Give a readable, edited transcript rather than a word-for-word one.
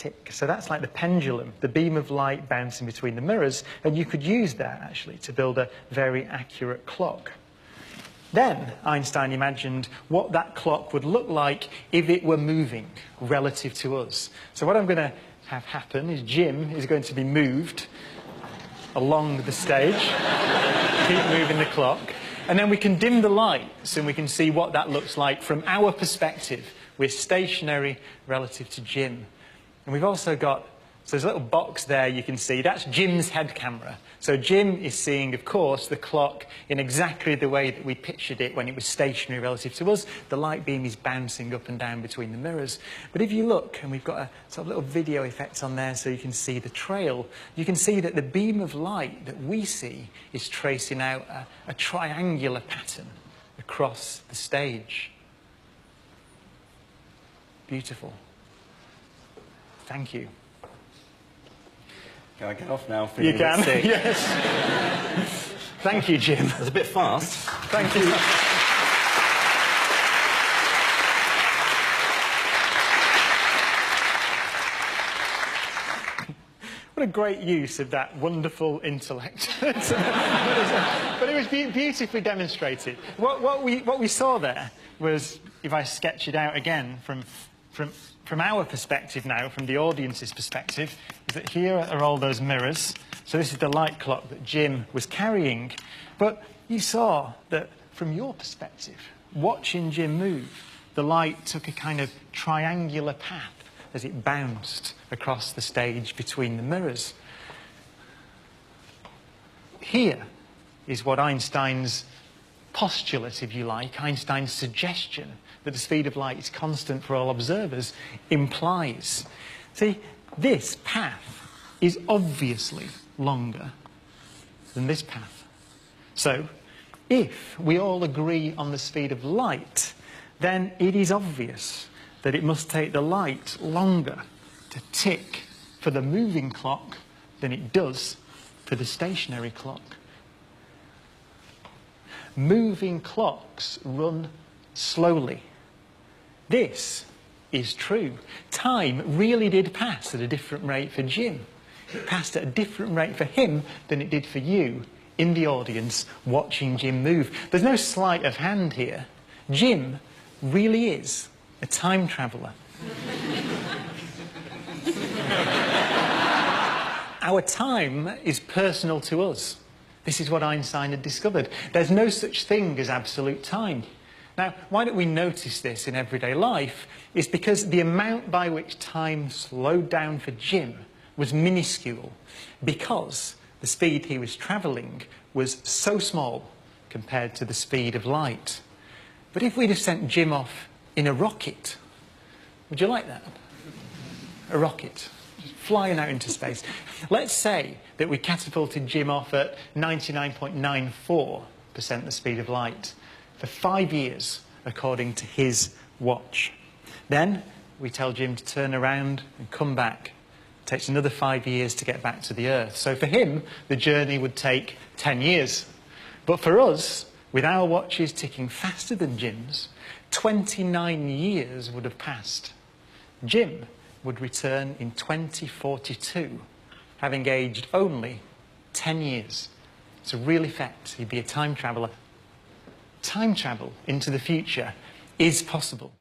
tick. So that's like the pendulum, the beam of light bouncing between the mirrors, and you could use that, actually, to build a very accurate clock. Then Einstein imagined what that clock would look like if it were moving relative to us. So what I'm going to have happen is Jim is going to be moved along the stage, keep moving the clock, and then we can dim the lights and we can see what that looks like from our perspective. We're stationary relative to Jim. And we've also got, so there's a little box there you can see, that's Jim's head camera. So Jim is seeing, of course, the clock in exactly the way that we pictured it when it was stationary relative to us. The light beam is bouncing up and down between the mirrors. But if you look, and we've got a sort of little video effect on there so you can see the trail, you can see that the beam of light that we see is tracing out a triangular pattern across the stage. Beautiful. Thank you. Can I get off now? You can, yes. Thank you, Jim. It's a bit fast. Thank you. What a great use of that wonderful intellect. But it was beautifully demonstrated. What we saw there was, if I sketch it out again from our perspective now, from the audience's perspective, is that here are all those mirrors. So this is the light clock that Jim was carrying. But you saw that from your perspective, watching Jim move, the light took a kind of triangular path as it bounced across the stage between the mirrors. Here is what Einstein's postulate, if you like, Einstein's suggestion that the speed of light is constant for all observers, implies. See, this path is obviously longer than this path. So, if we all agree on the speed of light, then it is obvious that it must take the light longer to tick for the moving clock than it does for the stationary clock. Moving clocks run slowly. This is true. Time really did pass at a different rate for Jim. It passed at a different rate for him than it did for you in the audience watching Jim move. There's no sleight of hand here. Jim really is a time traveller. Our time is personal to us. This is what Einstein had discovered. There's no such thing as absolute time. Now, why don't we notice this in everyday life? Is because the amount by which time slowed down for Jim was minuscule, because the speed he was travelling was so small compared to the speed of light. But if we'd have sent Jim off in a rocket, would you like that? A rocket, just flying out into space. Let's say that we catapulted Jim off at 99.94% the speed of light for 5 years, according to his watch. Then we tell Jim to turn around and come back. It takes another 5 years to get back to the Earth. So for him, the journey would take 10 years. But for us, with our watches ticking faster than Jim's, 29 years would have passed. Jim would return in 2042, having aged only 10 years. It's a real effect. He'd be a time traveller. Time travel into the future is possible.